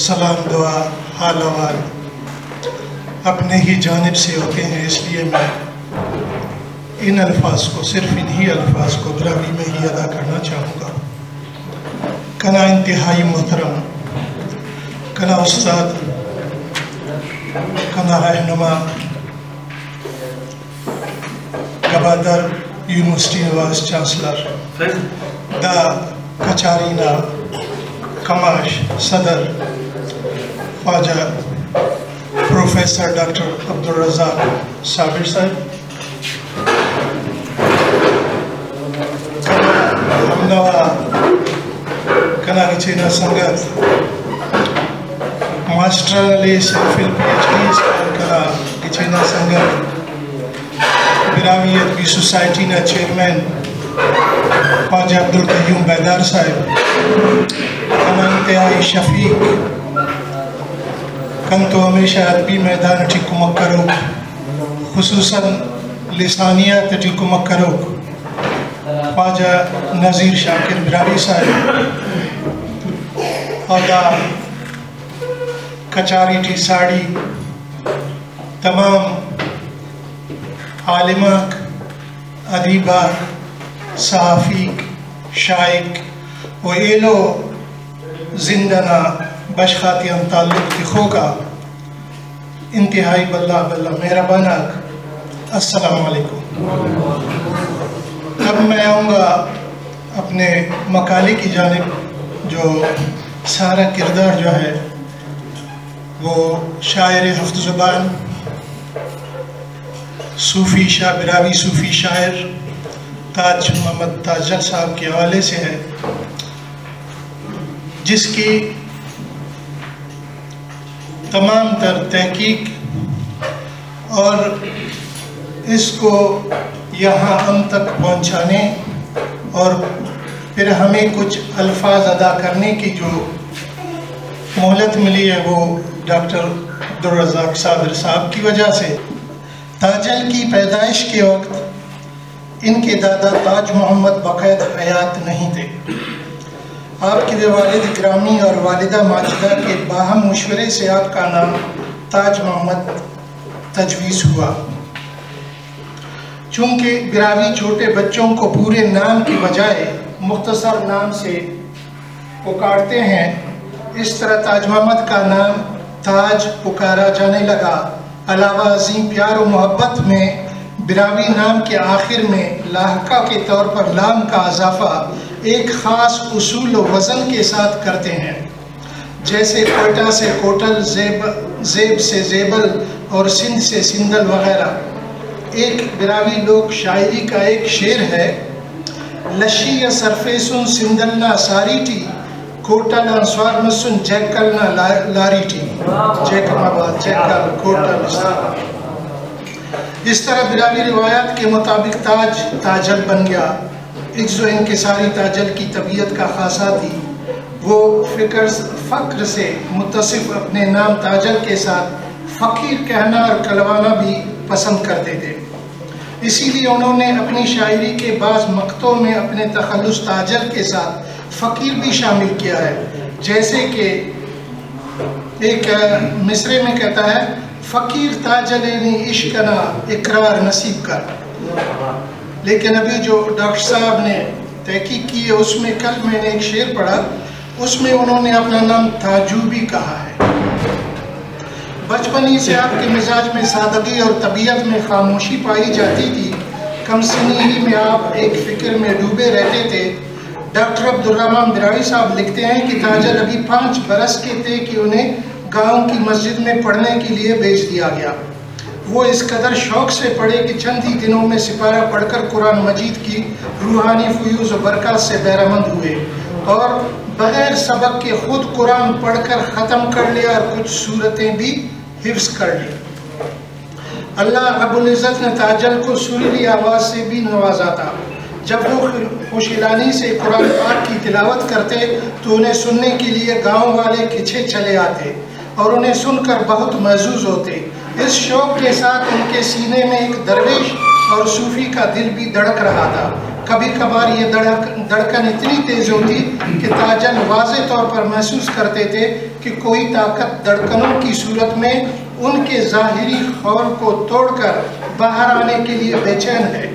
सलाम दुआ हाल अहवाल अपने ही जानिब से होते हैं, इसलिए मैं इन अल्फाज को, सिर्फ इन्हीं अल्फाज को ब्रावी में ही अदा करना चाहूँगा। कना इंतहाई मोहतरम, कना उस्ताद, कना रहनुमा, गवादर यूनिवर्सिटी वाइस चांसलर, दा कचारीना कमाश सदर ख्वाजा प्रोफेसर डॉक्टर अब्दुल रज़ाक साबिर साहब, हमनवा कना किचेना संगत मास्टर अली सिर्फिल PhD कना किचेना संगत बिरावियत की सोसाइटी ना चेयरमैन ख्वाजा अब्दुल कयूम बैदार साहब, कना इंतहाई शफीक कन तो हमेशा अदबी मैदान टिकुमक करो, खुसूसन लिसानियत टिकुमक करो ख्वाजा नज़ीर शाकिर बिरावी साहब, औदा कचारी टी साड़ी तमाम आलिमाक, अदीबाक, सहाफ़ीक, शाइक व एलो जिंदना बशखातियन ताल्लुक़ तिखो का इंतहाई बल्ला बल्ला मेहरबानाक अस्सलामु अलैकुम। अब मैं आऊँगा अपने मकाले की जानिब, जो सारा किरदार जो है वो शायर हफ्त ज़ुबान, सूफ़ी शाह, बिरावी सूफ़ी शायर ताज मोहम्मद ताजल साहब के हवाले से है, जिसकी तमाम तर तहकीक और इसको यहाँ हम तक पहुँचाने और फिर हमें कुछ अल्फाज अदा करने की जो मोहलत मिली है वो डॉक्टर अब्दुल रज़ाक साबिर साहब की वजह से। ताजल की पैदाइश के वक्त इनके दादा ताज मोहम्मद बक़ैद हयात नहीं थे। आपके वालिद ग्रामी और वालिदा माजिदा के बाहम मशवरे से आपका नाम ताज मोहम्मद तजवीज़ हुआ। चूँकि बिरावी छोटे बच्चों को पूरे नाम की बजाय मुख्तसर नाम से पुकारते हैं, इस तरह ताज मोहम्मद का नाम ताज पुकारा जाने लगा। अलावा अज़ीम प्यार और मोहब्बत में बिरावी नाम के आखिर में लाहका के तौर पर लाम का इजाफा एक ख़ास उसूल व वज़न के साथ करते हैं, जैसे कोटा से कोटल, ज़ेब से ज़ेबल और सिंध से सिंदल वग़ैरह। एक बिरावी लोक शायरी का एक शेर है, लशी या सरफे सुन सिंदलना सारी टी, कोटल अंसवार में सुन जैकलना लारी टी, जैकल जैकल कोटल। इस तरह बिरावी रिवायात के मुताबिक ताज ताजल बन गया। इज्ज़ो इनकिसारी ताजल की तबीयत का खासा थी। वो फ़क्र से मुत्तसिफ़ अपने नाम ताजल के साथ फ़कीर कहना और कलवाना भी पसंद करते थे। इसीलिए उन्होंने अपनी शायरी के बाज़ मक़तों में अपने तख़ल्लुस ताजल के साथ फ़कीर भी शामिल किया है। जैसे कि एक मिसरे में कहता है, फ़कीर ताजलेनी इश्कना इकरार नसीब कर। लेकिन अभी जो डॉक्टर साहब ने तहकीक की है उसमें कल मैंने एक शेर पढ़ा, उसमें उन्होंने अपना नाम ताजूबी कहा है। बचपन ही से आपके मिजाज में सादगी और तबीयत में खामोशी पाई जाती थी। कम सिनी ही में आप एक फ़िक्र में डूबे रहते थे। डॉक्टर अब्दुल रहमान बिरावी साहब लिखते हैं कि ताजल अभी 5 बरस के थे कि उन्हें गांव की मस्जिद में पढ़ने के लिए भेज दिया गया। वो इस कदर शौक़ से पढ़े कि चंद ही दिनों में सिपारा पढ़कर कुरान मजीद की रूहानी फ़यूज़ और बरकत से बहरामंद हुए और बग़ैर सबक के ख़ुद कुरान पढ़कर ख़त्म कर लिया और कुछ सूरतें भी हिफ्ज़ कर ली। अल्लाह रब्बुल इज़्ज़त ने ताजल को सुरीली आवाज़ से भी नवाजा था। जब वो खुशहाली से कुरान पाक की तिलावत करते तो उन्हें सुनने के लिए गाँव वाले खिंचे चले आते और उन्हें सुनकर बहुत महजूज़ होते। इस शौक़ के साथ उनके सीने में एक दरवेश और सूफ़ी का दिल भी धड़क रहा था। کبھی کبھار یہ دھڑکن اتنی تیز ہوتی کہ تاجن واضح طور پر محسوس کرتے تھے کہ کوئی طاقت دھڑکنوں کی صورت میں ان کے ظاہری خور کو توڑ کر باہر آنے کے لیے بے چین ہے۔